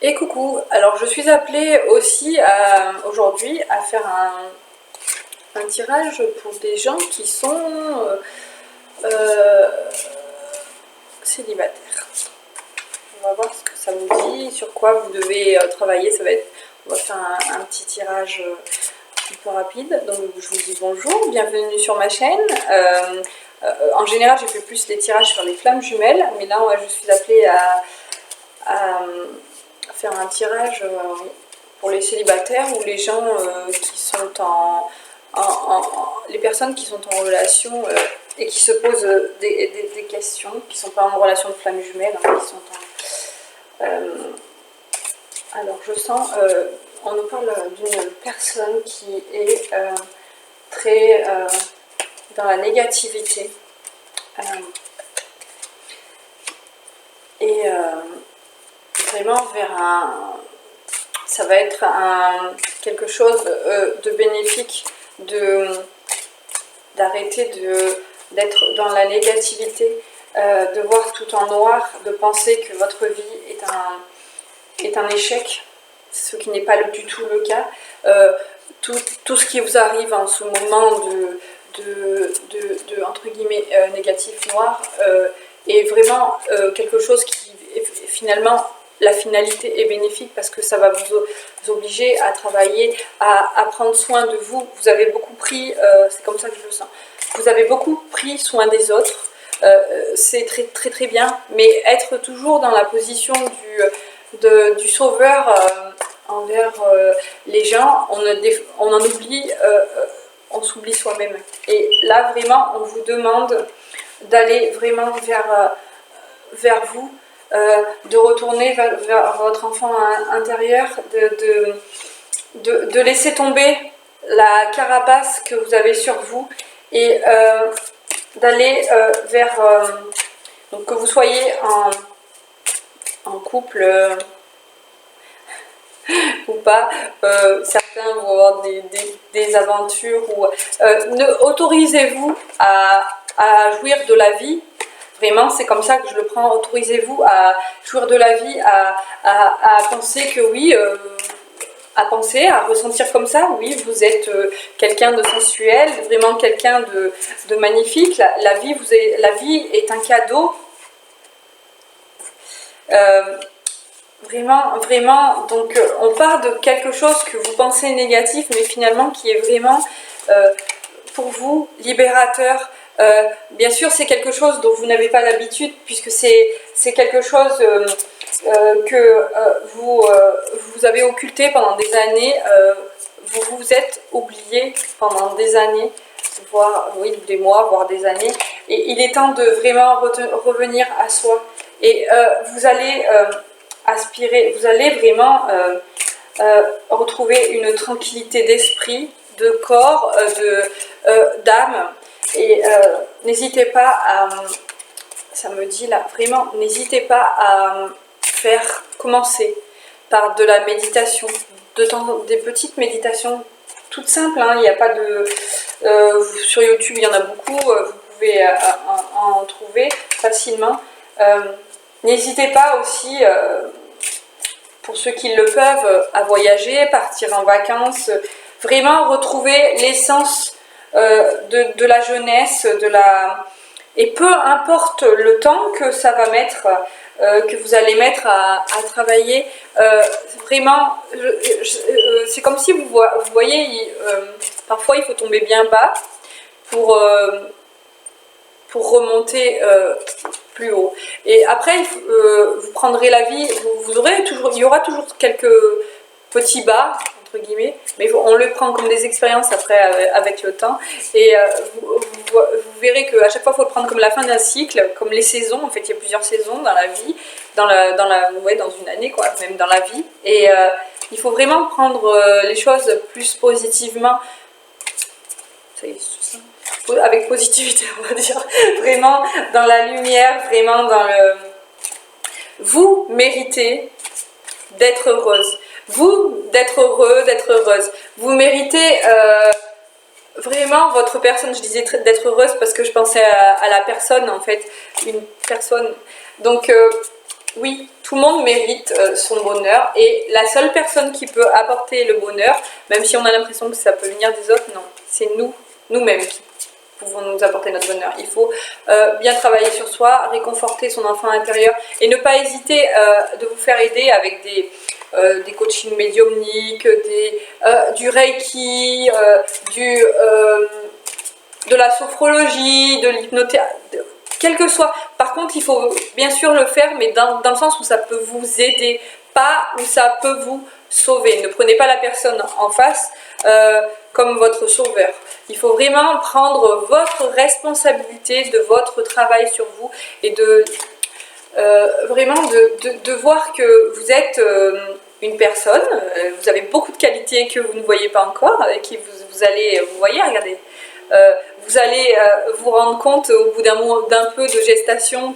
Et coucou, alors je suis appelée aussi aujourd'hui à faire un tirage pour des gens qui sont célibataires. On va voir ce que ça vous dit, sur quoi vous devez travailler. On va faire un petit tirage un peu rapide. Donc je vous dis bonjour, bienvenue sur ma chaîne. En général, je fais plus les tirages sur les flammes jumelles, mais là je suis appelée à faire un tirage pour les célibataires ou les gens qui sont les personnes qui sont en relation et qui se posent des questions, qui ne sont pas en relation de flamme jumelle, hein, qui sont alors je sens, on nous parle d'une personne qui est très dans la négativité et vraiment ça va être quelque chose de bénéfique, d'arrêter d'être dans la négativité, de voir tout en noir, de penser que votre vie est un échec, ce qui n'est pas du tout le cas. Tout ce qui vous arrive en ce moment entre guillemets négatif, noir, est vraiment quelque chose qui finalement, la finalité est bénéfique parce que ça va vous obliger à travailler, à prendre soin de vous. Vous avez beaucoup pris, c'est comme ça que je le sens, vous avez beaucoup pris soin des autres, c'est très très très bien, mais être toujours dans la position du sauveur envers les gens, on en oublie, on s'oublie soi-même. Et là vraiment, on vous demande d'aller vraiment vers vous, de retourner vers votre enfant intérieur, de laisser tomber la carapace que vous avez sur vous et d'aller donc que vous soyez en couple ou pas, certains vont avoir des aventures, ou autorisez-vous à jouir de la vie. Vraiment, c'est comme ça que je le prends. Autorisez-vous à jouir de la vie, à penser que oui, à penser, à ressentir comme ça. Oui, vous êtes quelqu'un de sensuel, vraiment quelqu'un de magnifique. La vie est un cadeau. Vraiment, donc on part de quelque chose que vous pensez négatif, mais finalement qui est vraiment pour vous libérateur. Bien sûr, c'est quelque chose dont vous n'avez pas l'habitude, puisque c'est quelque chose que vous avez occulté pendant des années. Vous vous êtes oublié pendant des années, voire oui, des mois, voire des années. Et il est temps de vraiment revenir à soi. Et vous allez aspirer, vous allez vraiment retrouver une tranquillité d'esprit, de corps, d'âme. Et n'hésitez pas à, ça me dit là, vraiment, n'hésitez pas à commencer par de la méditation, des petites méditations toutes simples, hein, il n'y a pas de... sur YouTube, il y en a beaucoup, vous pouvez en trouver facilement. N'hésitez pas aussi, pour ceux qui le peuvent, à voyager, partir en vacances, vraiment retrouver l'essence de la jeunesse, et peu importe le temps que ça va mettre, que vous allez mettre à travailler, vraiment, c'est comme si vous voyez, parfois il faut tomber bien bas pour remonter plus haut. Et après, vous prendrez la vie, il y aura toujours quelques petits bas, entre guillemets, mais on le prend comme des expériences après avec le temps. Et vous verrez qu'à chaque fois, il faut le prendre comme la fin d'un cycle, comme les saisons. En fait, il y a plusieurs saisons dans la vie, dans une année, quoi, même dans la vie. Et il faut vraiment prendre les choses plus positivement. Ça y est, c'est ça. Avec positivité, on va dire, vraiment dans la lumière, vraiment dans le... Vous méritez d'être heureuse, vous d'être heureux, d'être heureuse, vous méritez vraiment votre personne, je disais d'être heureuse parce que je pensais à la personne en fait, une personne, donc oui, tout le monde mérite son bonheur et la seule personne qui peut apporter le bonheur, même si on a l'impression que ça peut venir des autres, non, c'est nous-mêmes qui pouvons nous apporter notre bonheur. Il faut bien travailler sur soi, réconforter son enfant intérieur et ne pas hésiter de vous faire aider avec des coachings médiumniques, du Reiki, de la sophrologie, de l'hypnothérapie, quel que soit. Par contre, il faut bien sûr le faire, mais dans le sens où ça peut vous aider, pas où ça peut vous sauver. Ne prenez pas la personne en face comme votre sauveur. Il faut vraiment prendre votre responsabilité de votre travail sur vous et vraiment de voir que vous êtes une personne, vous avez beaucoup de qualités que vous ne voyez pas encore, avec qui vous allez, vous voyez, regardez, vous allez vous rendre compte au bout d'un peu de gestation,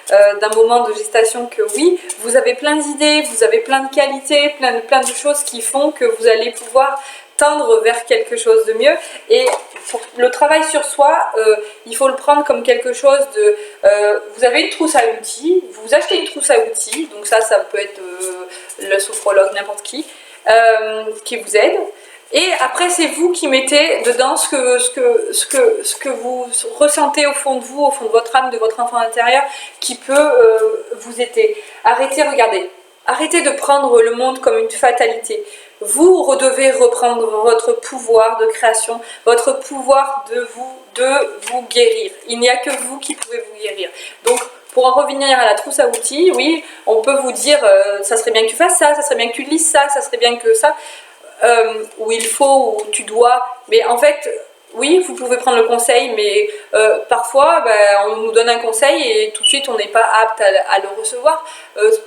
d'un moment de gestation, que oui, vous avez plein d'idées, vous avez plein de qualités, plein de choses qui font que vous allez pouvoir tendre vers quelque chose de mieux. Et pour le travail sur soi, il faut le prendre comme quelque chose de... vous avez une trousse à outils, vous achetez une trousse à outils, donc ça peut être le sophrologue, n'importe qui vous aide. Et après, c'est vous qui mettez dedans ce que vous ressentez au fond de vous, au fond de votre âme, de votre enfant intérieur, qui peut vous aider. Regardez, arrêtez de prendre le monde comme une fatalité. Vous devez reprendre votre pouvoir de création, votre pouvoir de vous guérir. Il n'y a que vous qui pouvez vous guérir. Donc, pour en revenir à la trousse à outils, oui, on peut vous dire, ça serait bien que tu fasses ça serait bien que tu lises ça serait bien que ça... où il faut, où tu dois, mais en fait, oui, vous pouvez prendre le conseil, mais parfois, on nous donne un conseil et tout de suite, on n'est pas apte à le recevoir.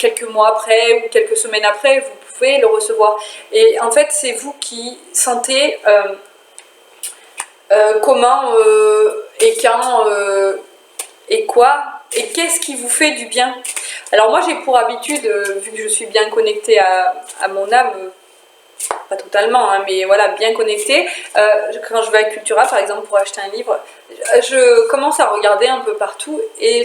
Quelques mois après ou quelques semaines après, vous pouvez le recevoir. Et en fait, c'est vous qui sentez comment et quand et quoi et qu'est-ce qui vous fait du bien. Alors moi, j'ai pour habitude, vu que je suis bien connectée à mon âme, pas totalement, hein, mais voilà, bien connectée. Quand je vais à Cultura, par exemple, pour acheter un livre, je commence à regarder un peu partout et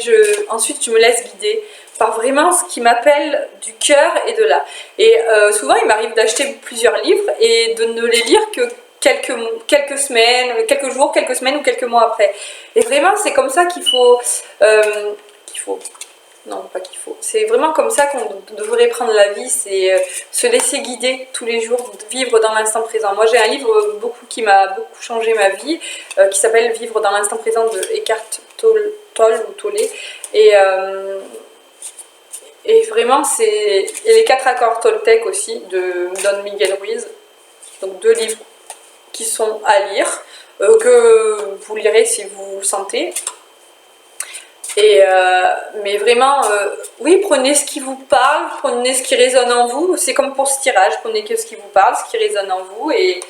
ensuite je me laisse guider par vraiment ce qui m'appelle du cœur et de là. Et souvent, il m'arrive d'acheter plusieurs livres et de ne les lire que quelques semaines, quelques jours, quelques semaines ou quelques mois après. Et vraiment, c'est comme ça qu'il faut... Non, pas qu'il faut. C'est vraiment comme ça qu'on devrait prendre la vie, c'est se laisser guider tous les jours, vivre dans l'instant présent. Moi, j'ai un livre qui m'a beaucoup changé ma vie, qui s'appelle Vivre dans l'instant présent de Eckhart Tolle. Et vraiment, et les 4 accords Toltec aussi, de Don Miguel Ruiz. Donc 2 livres qui sont à lire, que vous lirez si vous le sentez. Mais vraiment, oui, prenez ce qui vous parle, prenez ce qui résonne en vous. C'est comme pour ce tirage, prenez que ce qui vous parle, ce qui résonne en vous. Et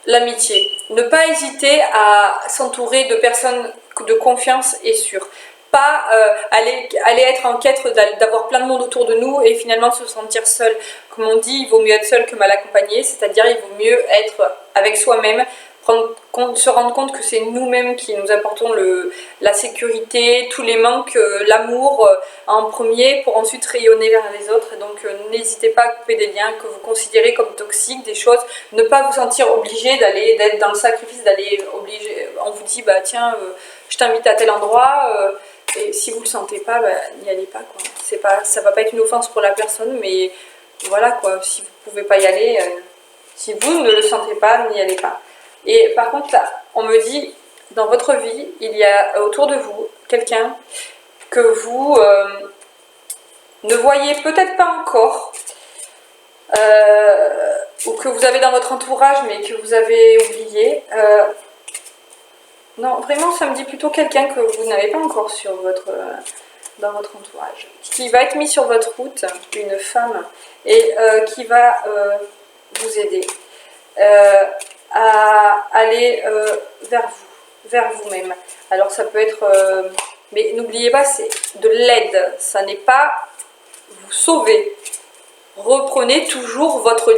l'amitié. Ne pas hésiter à s'entourer de personnes de confiance et sûres. Pas aller être en quête d'avoir plein de monde autour de nous et finalement se sentir seul. Comme on dit, il vaut mieux être seul que mal accompagné, c'est-à-dire il vaut mieux être avec soi-même, se rendre compte que c'est nous-mêmes qui nous apportons la sécurité, tous les manques, l'amour en premier pour ensuite rayonner vers les autres. Et donc n'hésitez pas à couper des liens que vous considérez comme toxiques, des choses, ne pas vous sentir obligé d'être dans le sacrifice, on vous dit bah tiens je t'invite à tel endroit et si vous le sentez pas, n'y allez pas quoi. Ça va pas être une offense pour la personne, mais voilà quoi, si vous pouvez pas y aller, si vous ne le sentez pas, n'y allez pas. Et par contre, là, on me dit, dans votre vie, il y a autour de vous quelqu'un que vous ne voyez peut-être pas encore, ou que vous avez dans votre entourage, mais que vous avez oublié. Non, vraiment, ça me dit plutôt quelqu'un que vous n'avez pas encore dans votre entourage, qui va être mis sur votre route, une femme, et qui va vous aider. À aller vers vous-même. Alors ça peut être... mais n'oubliez pas, c'est de l'aide. Ça n'est pas vous sauver. Gardez toujours votre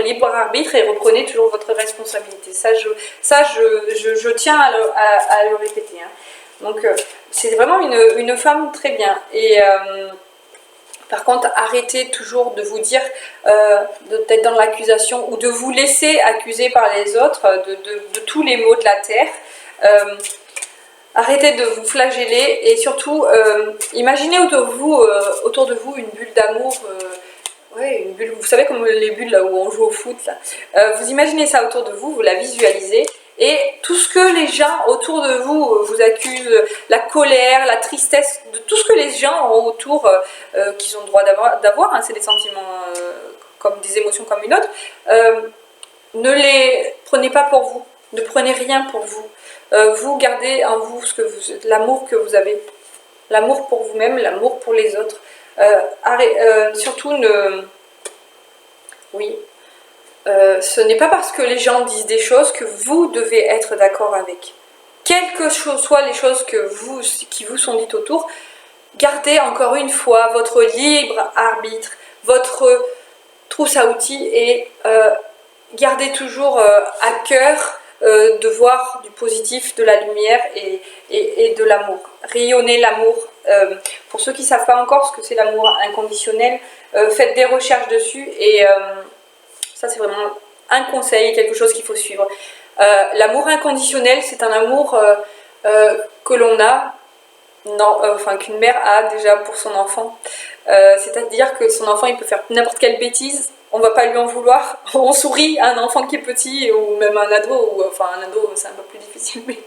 libre arbitre et reprenez toujours votre responsabilité. Ça, je tiens à le répéter. Hein. Donc c'est vraiment une femme très bien. Et par contre, arrêtez toujours de vous dire, d'être dans l'accusation ou de vous laisser accuser par les autres de tous les maux de la terre. Arrêtez de vous flageller et surtout, imaginez autour de vous une bulle d'amour. Ouais, une bulle, vous savez comme les bulles là où on joue au foot là. Vous imaginez ça autour de vous, vous la visualisez. Et tout ce que les gens autour de vous vous accusent, la colère, la tristesse, de tout ce que les gens ont autour, qu'ils ont le droit d'avoir, hein, c'est des sentiments comme des émotions comme une autre, ne les prenez pas pour vous, ne prenez rien pour vous. Vous gardez en vous l'amour que vous avez, l'amour pour vous-même, l'amour pour les autres. Surtout oui. Ce n'est pas parce que les gens disent des choses que vous devez être d'accord avec. Quelles que soient les choses qui vous sont dites autour, gardez encore une fois votre libre arbitre, votre trousse à outils et gardez toujours à cœur de voir du positif, de la lumière et de l'amour. Rayonnez l'amour. Pour ceux qui ne savent pas encore ce que c'est l'amour inconditionnel, faites des recherches dessus et ça c'est vraiment un conseil, quelque chose qu'il faut suivre. L'amour inconditionnel, c'est un amour que l'on a, qu'une mère a déjà pour son enfant. C'est-à-dire que son enfant il peut faire n'importe quelle bêtise, on ne va pas lui en vouloir, on sourit à un enfant qui est petit ou même un ado, un ado c'est un peu plus difficile, mais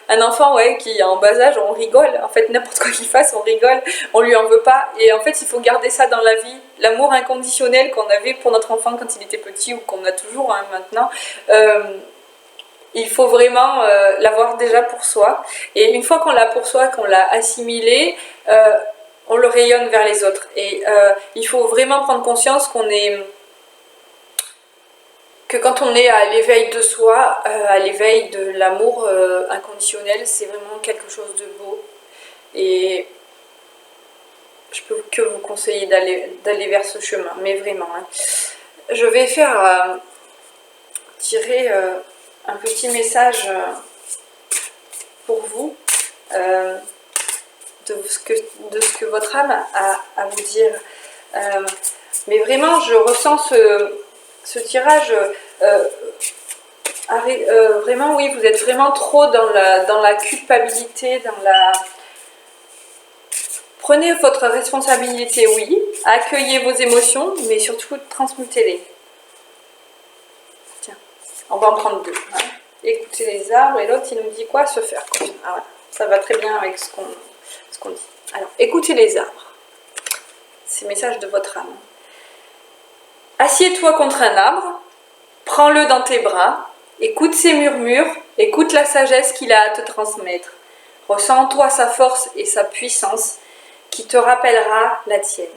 un enfant qui est en bas âge, on rigole, en fait n'importe quoi qu'il fasse, on rigole, on lui en veut pas, et en fait il faut garder ça dans la vie, l'amour inconditionnel qu'on avait pour notre enfant quand il était petit ou qu'on a toujours maintenant, il faut vraiment l'avoir déjà pour soi, et une fois qu'on l'a pour soi, qu'on l'a assimilé, on le rayonne vers les autres. Et il faut vraiment prendre conscience que quand on est à l'éveil de soi, à l'éveil de l'amour inconditionnel, c'est vraiment quelque chose de beau. Et je peux que vous conseiller d'aller vers ce chemin, mais vraiment. Hein. Je vais faire tirer un petit message pour vous. De ce que votre âme a à vous dire. Mais vraiment, je ressens ce tirage. Vraiment, oui, vous êtes vraiment trop dans la culpabilité, Prenez votre responsabilité, oui. Accueillez vos émotions, mais surtout transmutez-les. Tiens, on va en prendre deux. Hein. Écoutez les arbres, et l'autre, il nous dit quoi? Se faire confiance. Ah, voilà. Ça va très bien avec ce qu'on dit. Alors, écoutez les arbres. C'est le message de votre âme. Assieds-toi contre un arbre, prends-le dans tes bras, écoute ses murmures, écoute la sagesse qu'il a à te transmettre. Ressens en toi sa force et sa puissance qui te rappellera la tienne.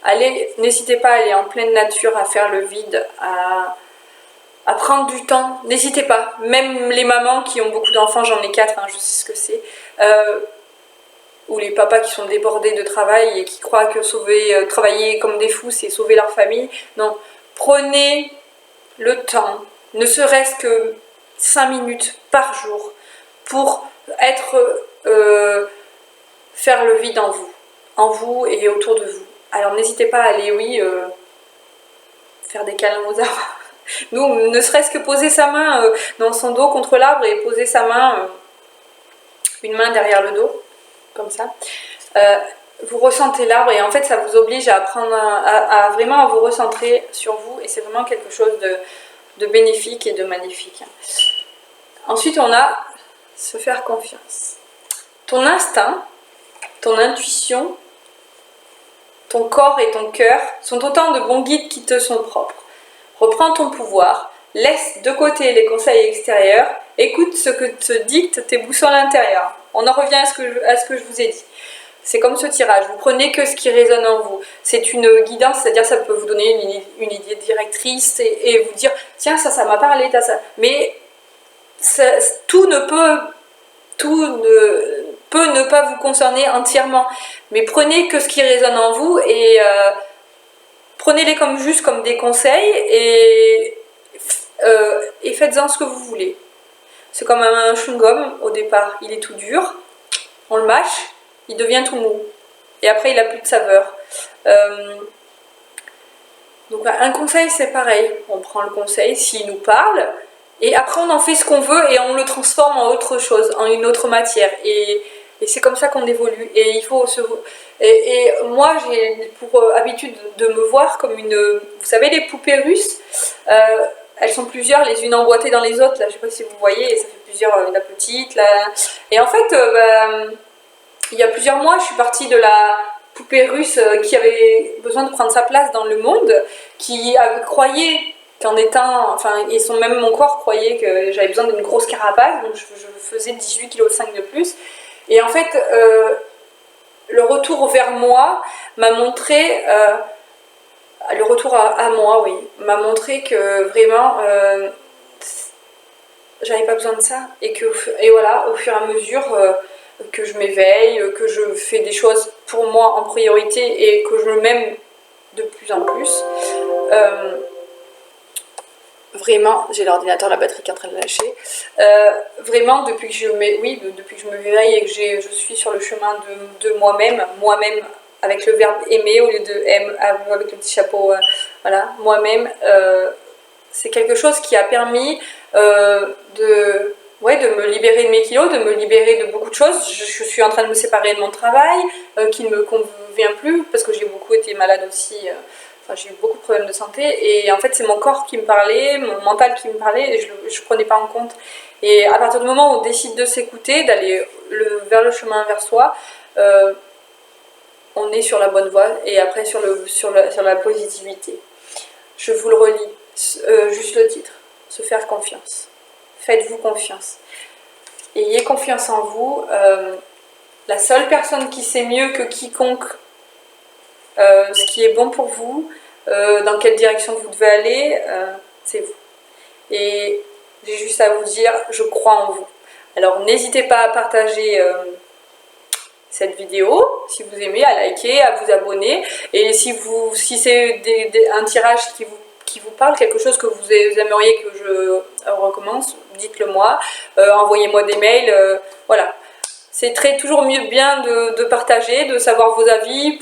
Allez, n'hésitez pas à aller en pleine nature, à faire le vide, à prendre du temps. N'hésitez pas, même les mamans qui ont beaucoup d'enfants, j'en ai 4, hein, je sais ce que c'est, ou les papas qui sont débordés de travail et qui croient que travailler comme des fous, c'est sauver leur famille. Non, prenez le temps, ne serait-ce que 5 minutes par jour, pour faire le vide en vous et autour de vous. Alors n'hésitez pas à aller, faire des câlins aux arbres. Nous, ne serait-ce que poser sa main dans son dos contre l'arbre et poser sa main, une main derrière le dos, comme ça. Vous ressentez l'arbre et en fait ça vous oblige à apprendre vraiment à vous recentrer sur vous et c'est vraiment quelque chose de bénéfique et de magnifique. Ensuite on a se faire confiance. Ton instinct, ton intuition, ton corps et ton cœur sont autant de bons guides qui te sont propres. Reprends ton pouvoir, laisse de côté les conseils extérieurs, écoute ce que te dictent tes boussoles intérieures. On en revient à ce que je vous ai dit. C'est comme ce tirage, vous prenez que ce qui résonne en vous. C'est une guidance, c'est-à-dire ça peut vous donner une idée directrice et vous dire « Tiens, ça m'a parlé, ça. » Mais tout ne peut ne pas vous concerner entièrement. Mais prenez que ce qui résonne en vous et prenez-les juste comme des conseils et faites-en ce que vous voulez. C'est comme un chewing-gum au départ, il est tout dur, on le mâche, il devient tout mou. Et après, il n'a plus de saveur. Donc un conseil, c'est pareil. On prend le conseil s'il nous parle, et après on en fait ce qu'on veut et on le transforme en autre chose, en une autre matière. Et c'est comme ça qu'on évolue. Et il faut se... Et moi, j'ai pour habitude de me voir comme une... Vous savez, les poupées russes, elles sont plusieurs, les unes emboîtées dans les autres. Là, je sais pas si vous voyez, et ça fait plusieurs, la petite, là. Et en fait, il y a plusieurs mois, je suis partie de la poupée russe qui avait besoin de prendre sa place dans le monde, qui croyait qu'en étant, enfin, et même mon corps croyait que j'avais besoin d'une grosse carapace, donc je faisais 18,5 kg de plus. Et en fait, le retour vers moi m'a montré, le retour à moi, oui, m'a montré que vraiment, j'avais pas besoin de ça, et voilà, au fur et à mesure que je m'éveille, que je fais des choses pour moi en priorité et que je m'aime de plus en plus. Vraiment, j'ai l'ordinateur, la batterie qui est en train de lâcher. Vraiment, depuis que je m'éveille et que je suis sur le chemin de moi-même avec le verbe aimer au lieu de aime avec le petit chapeau, voilà, moi-même, c'est quelque chose qui a permis de me libérer de mes kilos, de me libérer de beaucoup de choses. Je suis en train de me séparer de mon travail, qui ne me convient plus, parce que j'ai beaucoup été malade aussi. Enfin, j'ai eu beaucoup de problèmes de santé. Et en fait, c'est mon corps qui me parlait, mon mental qui me parlait, et je ne prenais pas en compte. Et à partir du moment où on décide de s'écouter, d'aller vers le chemin vers soi, on est sur la bonne voie, et après sur la positivité. Je vous le relis, juste le titre, se faire confiance. Faites-vous confiance. Ayez confiance en vous. La seule personne qui sait mieux que quiconque ce qui est bon pour vous, dans quelle direction vous devez aller, c'est vous. Et j'ai juste à vous dire, je crois en vous. Alors n'hésitez pas à partager cette vidéo, si vous aimez, à liker, à vous abonner. Et si c'est un tirage qui vous parle, quelque chose que vous aimeriez que je recommence, dites-le moi, envoyez-moi des mails, voilà. C'est toujours bien de partager, de savoir vos avis.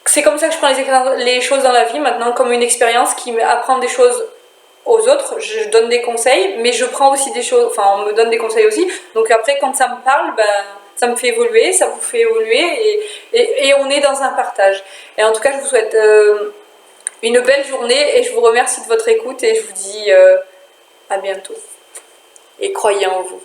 C'est comme ça que je prends les choses dans la vie maintenant, comme une expérience qui m'apprend des choses aux autres. Je donne des conseils, mais je prends aussi des choses, enfin on me donne des conseils aussi. Donc après, quand ça me parle, ça me fait évoluer, ça vous fait évoluer, et on est dans un partage. Et en tout cas, je vous souhaite une belle journée, et je vous remercie de votre écoute, et je vous dis à bientôt. Et croyez en vous.